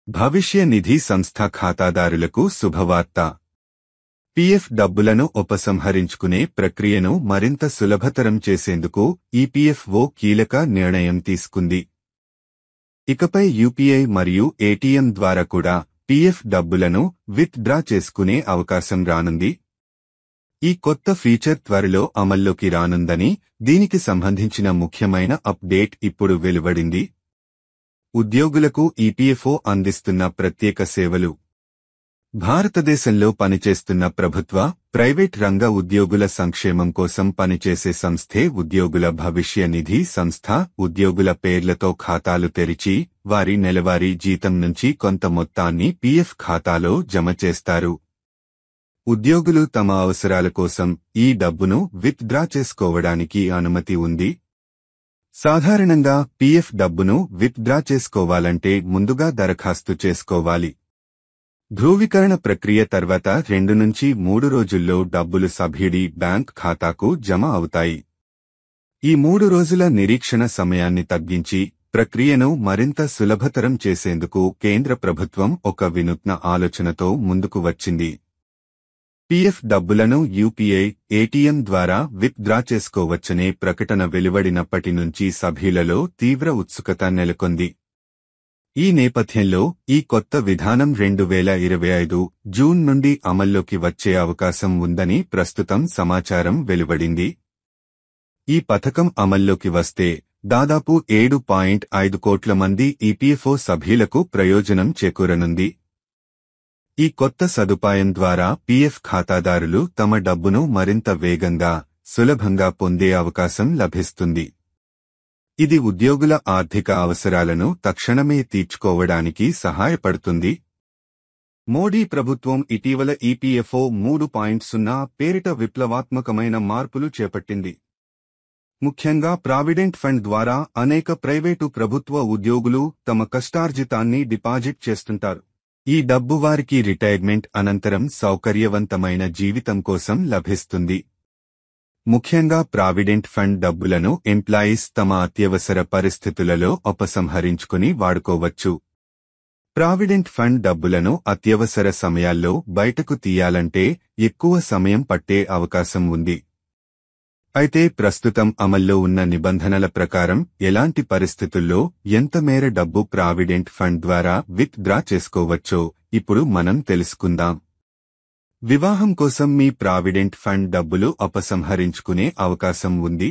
భవిష్య నిధి సంస్థ ఖాతాదారులకు శుభవార్త. పీఎఫ్ డబ్బులను ఉపసంహరించుకునే ప్రక్రియను మరింత సులభతరం చేసేందుకు ఈపీఎఫ్ఓ కీలక నిర్ణయం తీసుకుంది. ఇకపై యూపీఐ మరియు ఏటీఎం ద్వారా కూడా పీఎఫ్ డబ్బులను విత్ డ్రా చేసుకునే అవకాశం రానుంది. ఈ కొత్త ఫీచర్ త్వరలో అమల్లోకి రానుందని, దీనికి సంబంధించిన ముఖ్యమైన అప్డేట్ ఇప్పుడు వెలువడింది. ఉద్యోగులకు ఈపీఎఫ్ఓ అందిస్తున్న ప్రత్యేక సేవలు. భారతదేశంలో పనిచేస్తున్న ప్రభుత్వ, ప్రైవేట్ రంగ ఉద్యోగుల సంక్షేమం కోసం పనిచేసే సంస్థే ఉద్యోగుల భవిష్య నిధి సంస్థ. ఉద్యోగుల పేర్లతో ఖాతాలు తెరిచి, వారి నెలవారీ జీతం నుంచి కొంత మొత్తాన్ని పీఎఫ్ ఖాతాలో జమ చేస్తారు. ఉద్యోగులు తమ అవసరాల కోసం ఈ డబ్బును విత్ డ్రా చేసుకోవడానికి అనుమతి ఉంది. సాధారణంగా పీఎఫ్ డబ్బును విత్ డ్రా చేసుకోవాలంటే ముందుగా దరఖాస్తు చేసుకోవాలి. ధృవీకరణ ప్రక్రియ తర్వాత 2 నుంచి 3 రోజుల్లో డబ్బులు సభ్యుడి బ్యాంక్ ఖాతాకు జమ అవుతాయి. ఈ 3 రోజుల నిరీక్షణ సమయాన్ని తగ్గించి ప్రక్రియను మరింత సులభతరం చేసేందుకు కేంద్ర ప్రభుత్వం ఒక వినూత్న ఆలోచనతో ముందుకు వచ్చింది. పీఎఫ్ డబ్బులను యూపీఐ, ఏటీఎం ద్వారా విత్ డ్రా చేసుకోవచ్చనే ప్రకటన వెలువడినప్పటి నుంచి సభ్యులలో తీవ్ర ఉత్సుకత నెలకొంది. ఈ నేపథ్యంలో ఈ కొత్త విధానం 2025 జూన్ నుండి అమల్లోకి వచ్చే అవకాశం ఉందని ప్రస్తుతం సమాచారం వెలువడింది. ఈ పథకం అమల్లోకి వస్తే దాదాపు 7.5 కోట్ల మంది ఈపీఎఫ్ఓ సభ్యులకు ప్రయోజనం చేకూరనుంది. ఈ కొత్త సదుపాయం ద్వారా పీఎఫ్ ఖాతాదారులు తమ డబ్బును మరింత వేగంగా, సులభంగా పొందే అవకాశం లభిస్తుంది. ఇది ఉద్యోగుల ఆర్థిక అవసరాలను తక్షణమే తీర్చుకోవడానికి సహాయపడుతుంది. మోడీ ప్రభుత్వం ఇటీవల ఈపీఎఫ్ఓ 3.0 పేరిట విప్లవాత్మకమైన మార్పులు చేపట్టింది. ముఖ్యంగా ప్రావిడెంట్ ఫండ్ ద్వారా అనేక ప్రైవేటు ప్రభుత్వ ఉద్యోగులు తమ కష్టార్జితాన్ని డిపాజిట్ చేస్తుంటారు. ఈ డబ్బు వారికి రిటైర్మెంట్ అనంతరం సౌకర్యవంతమైన జీవితం కోసం లభిస్తుంది. ముఖ్యంగా ప్రావిడెంట్ ఫండ్ డబ్బులను ఎంప్లాయీస్ తమ అత్యవసర పరిస్థితులలో ఉపసంహరించుకుని వాడుకోవచ్చు. ప్రావిడెంట్ ఫండ్ డబ్బులను అత్యవసర సమయాల్లో బయటకు తీయాలంటే ఎక్కువ సమయం పట్టే అవకాశం ఉంది. అయితే ప్రస్తుతం అమల్లో ఉన్న నిబంధనల ప్రకారం ఎలాంటి పరిస్థితుల్లో ఎంత మేర డబ్బు ప్రావిడెంట్ ఫండ్ ద్వారా విత్ డ్రా చేసుకోవచ్చో ఇప్పుడు మనం తెలుసుకుందాం. వివాహం కోసం మీ ప్రావిడెంట్ ఫండ్ డబ్బులు ఉపసంహరించుకునే అవకాశం ఉంది.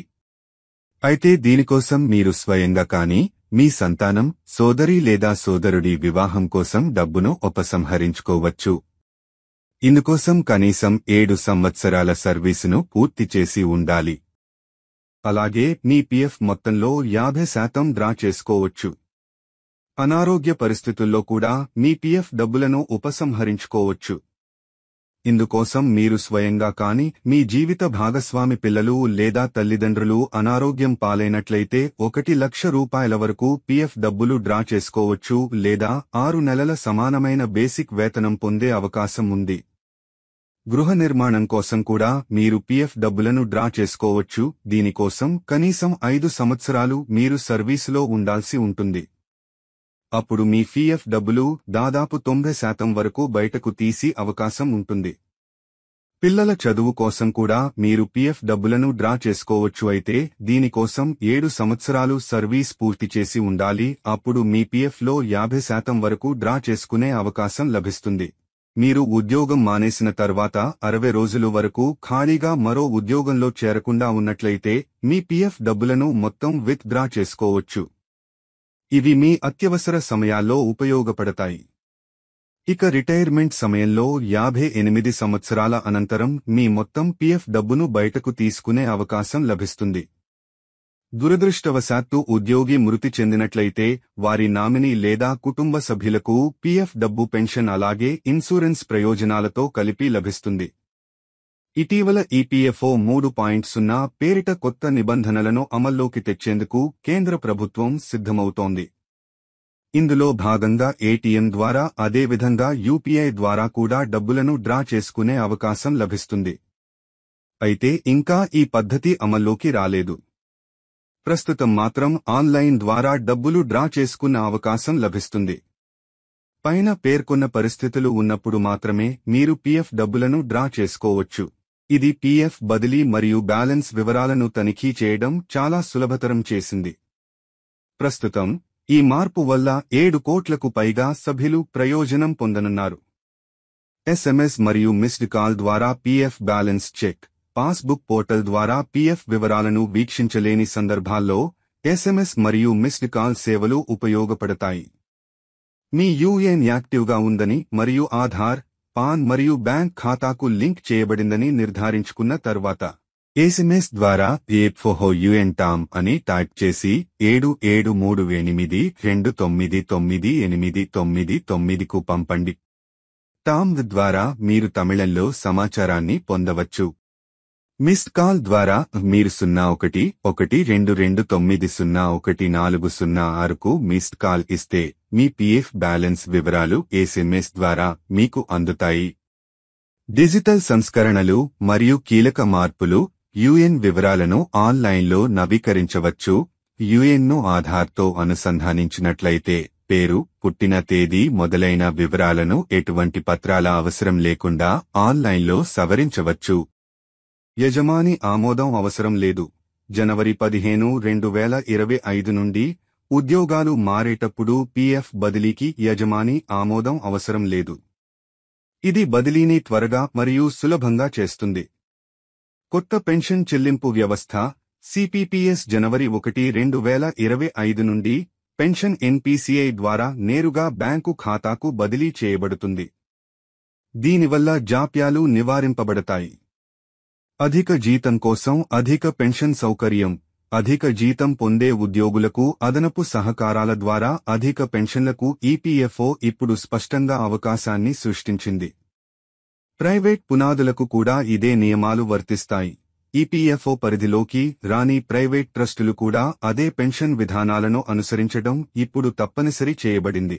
అయితే దీనికోసం మీరు స్వయంగా కానీ, మీ సంతానం, సోదరి లేదా సోదరుడి వివాహం కోసం డబ్బును ఉపసంహరించుకోవచ్చు. ఇందుకోసం కనీసం 7 సంవత్సరాల సర్వీసును పూర్తి చేసి ఉండాలి. అలాగే మీ పీఎఫ్ మొత్తంలో 50% డ్రా చేసుకోవచ్చు. అనారోగ్య పరిస్థితుల్లో కూడా మీ పీఎఫ్ డబ్బులను ఉపసంహరించుకోవచ్చు. ఇందుకోసం మీరు స్వయంగా కానీ, మీ జీవిత భాగస్వామి పిల్లలు లేదా తల్లిదండ్రులు అనారోగ్యం పాలైనట్లయితే 1 లక్ష రూపాయల వరకు పీఎఫ్ డబ్బులు డ్రా చేసుకోవచ్చు లేదా 6 నెలల సమానమైన బేసిక్ వేతనం పొందే అవకాశం ఉంది. గృహ నిర్మాణం కోసం కూడా మీరు పీఎఫ్ డబ్బులను డ్రా చేసుకోవచ్చు. దీనికోసం కనీసం 5 సంవత్సరాలు మీరు సర్వీసులో ఉండాల్సి ఉంటుంది. అప్పుడు మీ పీఎఫ్ డబ్బులు దాదాపు 90% వరకు బయటకు తీసి అవకాశం ఉంటుంది. పిల్లల చదువు కోసం కూడా మీరు పీఎఫ్ డబ్బులను డ్రా చేసుకోవచ్చు. అయితే దీనికోసం 7 సంవత్సరాలు సర్వీస్ పూర్తి చేసి ఉండాలి. అప్పుడు మీ పీఎఫ్లో 50% వరకు డ్రా చేసుకునే అవకాశం లభిస్తుంది. మీరు ఉద్యోగం మానేసిన తర్వాత 60 రోజుల వరకు ఖాళీగా మరో ఉద్యోగంలో చేరకుండా ఉన్నట్లయితే మీ పీఎఫ్ డబ్బులను మొత్తం విత్ డ్రా చేసుకోవచ్చు. ఇవి మీ అత్యవసర సమయాల్లో ఉపయోగపడతాయి. ఇక రిటైర్మెంట్ సమయంలో 58 సంవత్సరాల అనంతరం మీ మొత్తం పీఎఫ్ డబ్బును బయటకు తీసుకునే అవకాశం లభిస్తుంది. దురదృష్టవశాత్తు ఉద్యోగి మృతి చెందినట్లయితే వారి నామినీ లేదా కుటుంబ సభ్యులకు పీఎఫ్ డబ్బు పెన్షన్ అలాగే ఇన్సూరెన్స్ ప్రయోజనాలతో కలిపి లభిస్తుంది. ఇటీవల ఈపీఎఫ్ఓ 3.0 పేరిట కొత్త నిబంధనలను అమల్లోకి తెచ్చేందుకు కేంద్ర ప్రభుత్వం సిద్ధమవుతోంది. ఇందులో భాగంగా ఏటీఎం ద్వారా అదేవిధంగా యూపీఐ ద్వారా కూడా డబ్బులను డ్రా చేసుకునే అవకాశం లభిస్తుంది. అయితే ఇంకా ఈ పద్ధతి అమల్లోకి రాలేదు. ప్రస్తుతం మాత్రం ఆన్లైన్ ద్వారా డబ్బులు డ్రా చేసుకున్న అవకాశం లభిస్తుంది. పైన పేర్కొన్న పరిస్థితులు ఉన్నప్పుడు మాత్రమే మీరు పీఎఫ్ డబ్బులను డ్రా చేసుకోవచ్చు. ఇది పీఎఫ్ బదిలీ మరియు బ్యాలెన్స్ వివరాలను తనిఖీ చేయడం చాలా సులభతరం చేసింది. ప్రస్తుతం ఈ మార్పు వల్ల 7 కోట్లకు పైగా సభ్యులు ప్రయోజనం పొందనున్నారు. ఎస్ఎంఎస్ మరియు మిస్డ్ కాల్ ద్వారా PF balance check, passbook portal ద్వారా పీఎఫ్ వివరాలను వీక్షించలేని సందర్భాల్లో ఎస్ఎంఎస్ మరియు మిస్డ్ కాల్ సేవలు ఉపయోగపడతాయి. మీ యూఏఎన్ యాక్టివ్గా ఉందని మరియు ఆధార్, పాన్ మరియు బ్యాంక్ ఖాతాకు లింక్ చేయబడిందని నిర్ధారించుకున్న తర్వాత ఎస్ఎంఎస్ ద్వారా పీఎఫ్ఓ యూఎన్ టామ్ అని టైప్ చేసి 7738299899కు పంపండి. టామ్ ద్వారా మీరు తమిళంలో సమాచారాన్ని పొందవచ్చు. మిస్డ్ కాల్ ద్వారా మీరు 011229014006కు మిస్డ్ కాల్ ఇస్తే మీ పీఎఫ్ బ్యాలెన్స్ వివరాలు ఎస్ఎంఎస్ ద్వారా మీకు అందుతాయి. డిజిటల్ సంస్కరణలు మరియు కీలక మార్పులు. యూఏఎన్ వివరాలను ఆన్లైన్లో నవీకరించవచ్చు. యూఏఎన్ను ఆధార్తో అనుసంధానించినట్లయితే పేరు, పుట్టిన తేదీ మొదలైన వివరాలను ఎటువంటి పత్రాల అవసరం లేకుండా ఆన్లైన్లో సవరించవచ్చు. యజమాని ఆమోదం అవసరం లేదు. జనవరి 15, 2025 నుండి ఉద్యోగాలు మారేటప్పుడు పీఎఫ్ బదిలీకి యజమాని ఆమోదం అవసరం లేదు. ఇది బదిలీని త్వరగా మరియు సులభంగా చేస్తుంది. కొత్త పెన్షన్ చెల్లింపు వ్యవస్థ సిపిపిఎస్ జనవరి 1, 2025 నుండి పెన్షన్ ఎన్పీసీఐ ద్వారా నేరుగా బ్యాంకు ఖాతాకు బదిలీ చేయబడుతుంది. దీనివల్ల జాప్యాలు నివారింపబడతాయి. అధిక జీతం కోసం అధిక పెన్షన్ సౌకర్యం. అధిక జీతం పొందే ఉద్యోగులకు అదనపు సహకారాల ద్వారా అధిక పెన్షన్లకు ఈపీఎఫ్ఓ ఇప్పుడు స్పష్టంగా అవకాశాన్ని సృష్టించింది. ప్రైవేట్ పునాదులకు కూడా ఇదే నియమాలు వర్తిస్తాయి. ఈపీఎఫ్ఓ పరిధిలోకి రాని ప్రైవేట్ ట్రస్టులు కూడా అదే పెన్షన్ విధానాలను అనుసరించడం ఇప్పుడు తప్పనిసరి చేయబడింది.